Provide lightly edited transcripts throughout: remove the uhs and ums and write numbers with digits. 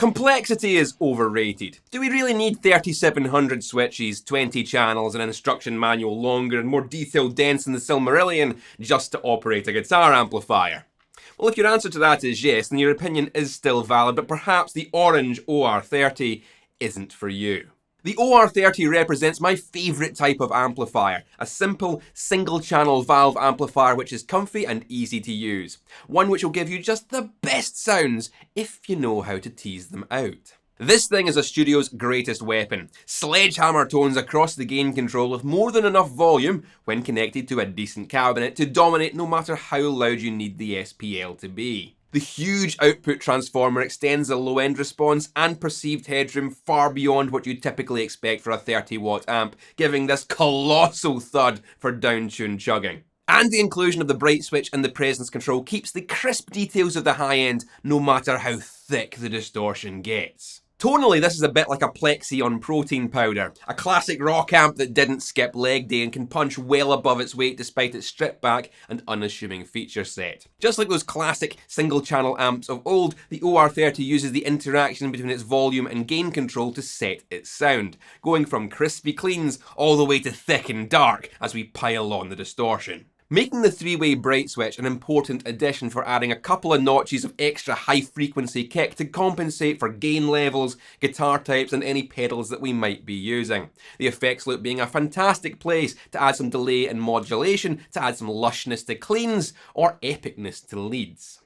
Complexity is overrated. Do we really need 3700 switches, 20 channels, an instruction manual longer and more detail dense than the Silmarillion just to operate a guitar amplifier? Well, if your answer to that is yes, then your opinion is still valid, but perhaps the Orange OR30 isn't for you. The OR30 represents my favourite type of amplifier, a simple single-channel valve amplifier which is comfy and easy to use. One which will give you just the best sounds if you know how to tease them out. This thing is a studio's greatest weapon. Sledgehammer tones across the gain control with more than enough volume, when connected to a decent cabinet, to dominate no matter how loud you need the SPL to be. The huge output transformer extends the low-end response and perceived headroom far beyond what you'd typically expect for a 30-watt amp, giving this colossal thud for down-tune chugging. And the inclusion of the bright switch and the presence control keeps the crisp details of the high-end no matter how thick the distortion gets. Tonally, this is a bit like a Plexi on protein powder, a classic rock amp that didn't skip leg day and can punch well above its weight despite its stripped back and unassuming feature set. Just like those classic single-channel amps of old, the OR30 uses the interaction between its volume and gain control to set its sound, going from crispy cleans all the way to thick and dark as we pile on the distortion. Making the three-way bright switch an important addition for adding a couple of notches of extra high-frequency kick to compensate for gain levels, guitar types and any pedals that we might be using. The effects loop being a fantastic place to add some delay and modulation, to add some lushness to cleans, or epicness to leads.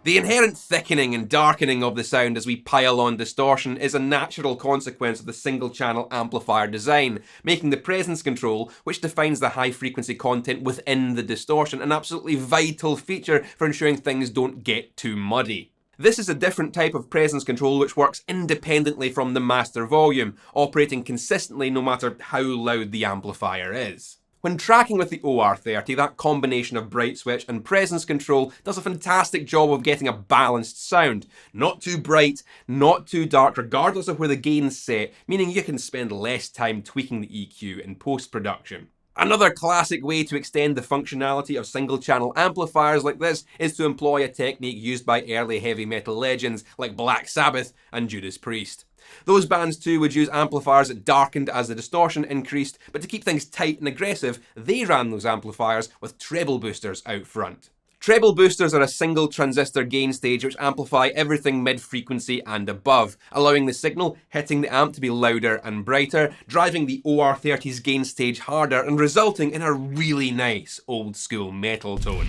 The inherent thickening and darkening of the sound as we pile on distortion is a natural consequence of the single-channel amplifier design, making the presence control, which defines the high-frequency content within the distortion, an absolutely vital feature for ensuring things don't get too muddy. This is a different type of presence control which works independently from the master volume, operating consistently no matter how loud the amplifier is. When tracking with the OR30, that combination of bright switch and presence control does a fantastic job of getting a balanced sound. Not too bright, not too dark, regardless of where the gain's set, meaning you can spend less time tweaking the EQ in post-production. Another classic way to extend the functionality of single-channel amplifiers like this is to employ a technique used by early heavy metal legends like Black Sabbath and Judas Priest. Those bands too would use amplifiers that darkened as the distortion increased, but to keep things tight and aggressive, they ran those amplifiers with treble boosters out front. Treble boosters are a single transistor gain stage which amplify everything mid-frequency and above, allowing the signal hitting the amp to be louder and brighter, driving the OR30's gain stage harder and resulting in a really nice old school metal tone.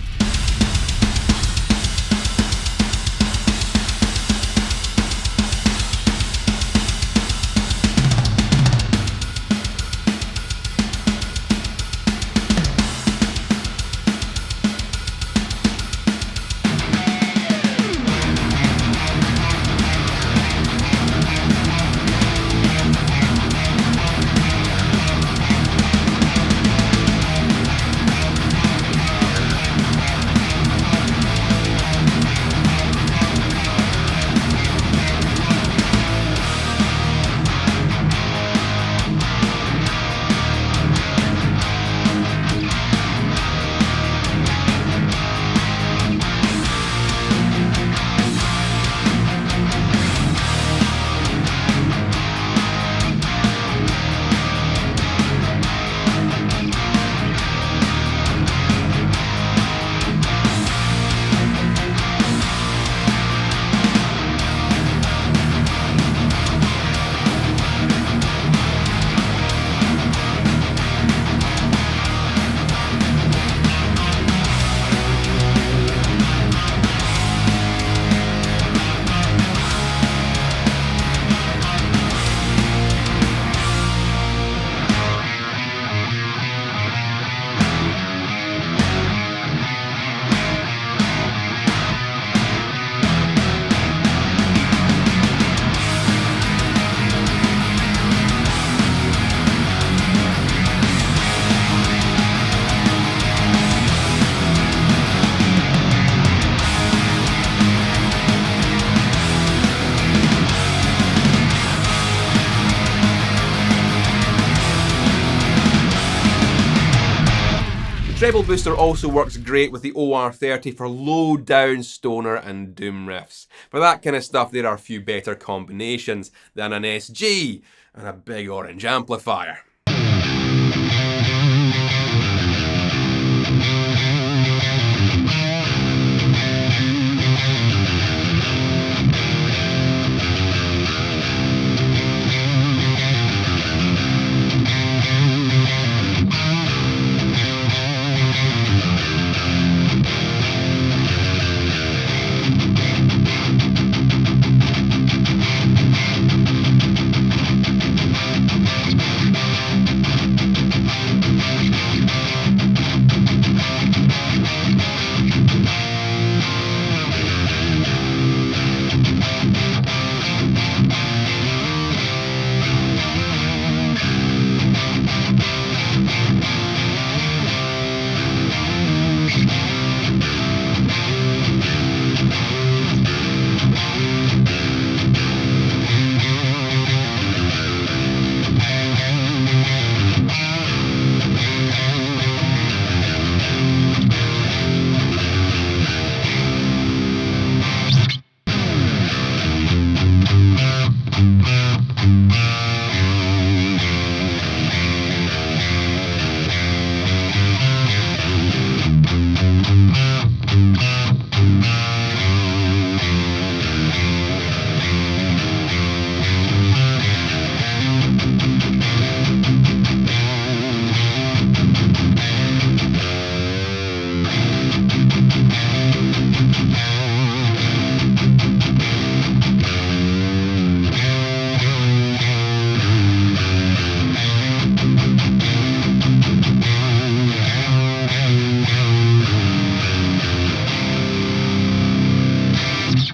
Treble booster also works great with the OR30 for low down stoner and doom riffs. For that kind of stuff there are a few better combinations than an SG and a big orange amplifier.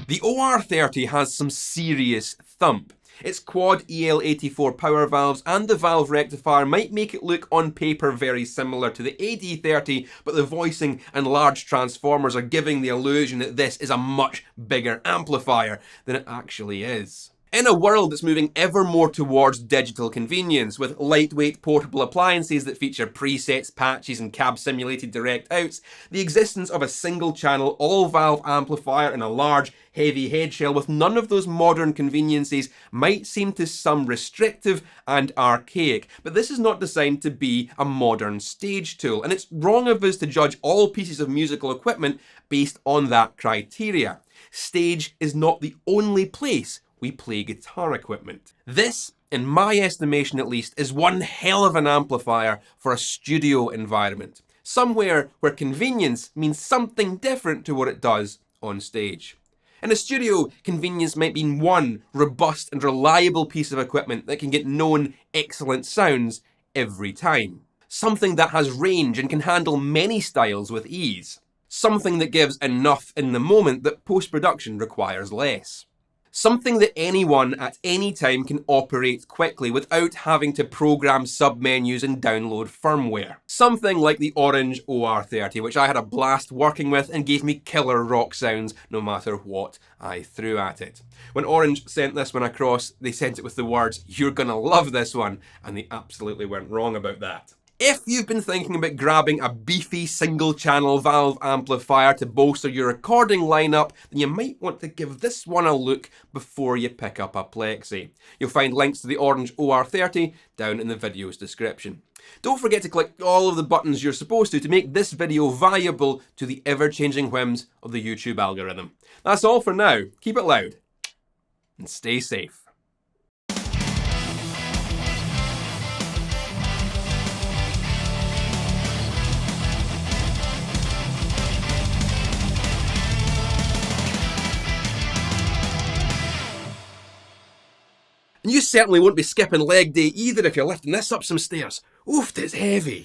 The OR30 has some serious thump. Its quad EL84 power valves and the valve rectifier might make it look on paper very similar to the AD30, but the voicing and large transformers are giving the illusion that this is a much bigger amplifier than it actually is. In a world that's moving ever more towards digital convenience, with lightweight portable appliances that feature presets, patches and cab simulated direct outs, the existence of a single channel all-valve amplifier in a large, heavy head shell with none of those modern conveniences might seem to some restrictive and archaic, but this is not designed to be a modern stage tool, and it's wrong of us to judge all pieces of musical equipment based on that criteria. Stage is not the only place we play guitar equipment. This, in my estimation at least, is one hell of an amplifier for a studio environment. Somewhere where convenience means something different to what it does on stage. In a studio, convenience might mean one robust and reliable piece of equipment that can get known excellent sounds every time. Something that has range and can handle many styles with ease. Something that gives enough in the moment that post-production requires less. Something that anyone at any time can operate quickly without having to program submenus and download firmware. Something like the Orange OR30, which I had a blast working with and gave me killer rock sounds no matter what I threw at it. When Orange sent this one across, they sent it with the words, "You're gonna love this one," and they absolutely weren't wrong about that. If you've been thinking about grabbing a beefy single-channel valve amplifier to bolster your recording lineup, then you might want to give this one a look before you pick up a Plexi. You'll find links to the Orange OR30 down in the video's description. Don't forget to click all of the buttons you're supposed to make this video valuable to the ever-changing whims of the YouTube algorithm. That's all for now. Keep it loud and stay safe. And you certainly won't be skipping leg day either if you're lifting this up some stairs. Oof, it's heavy.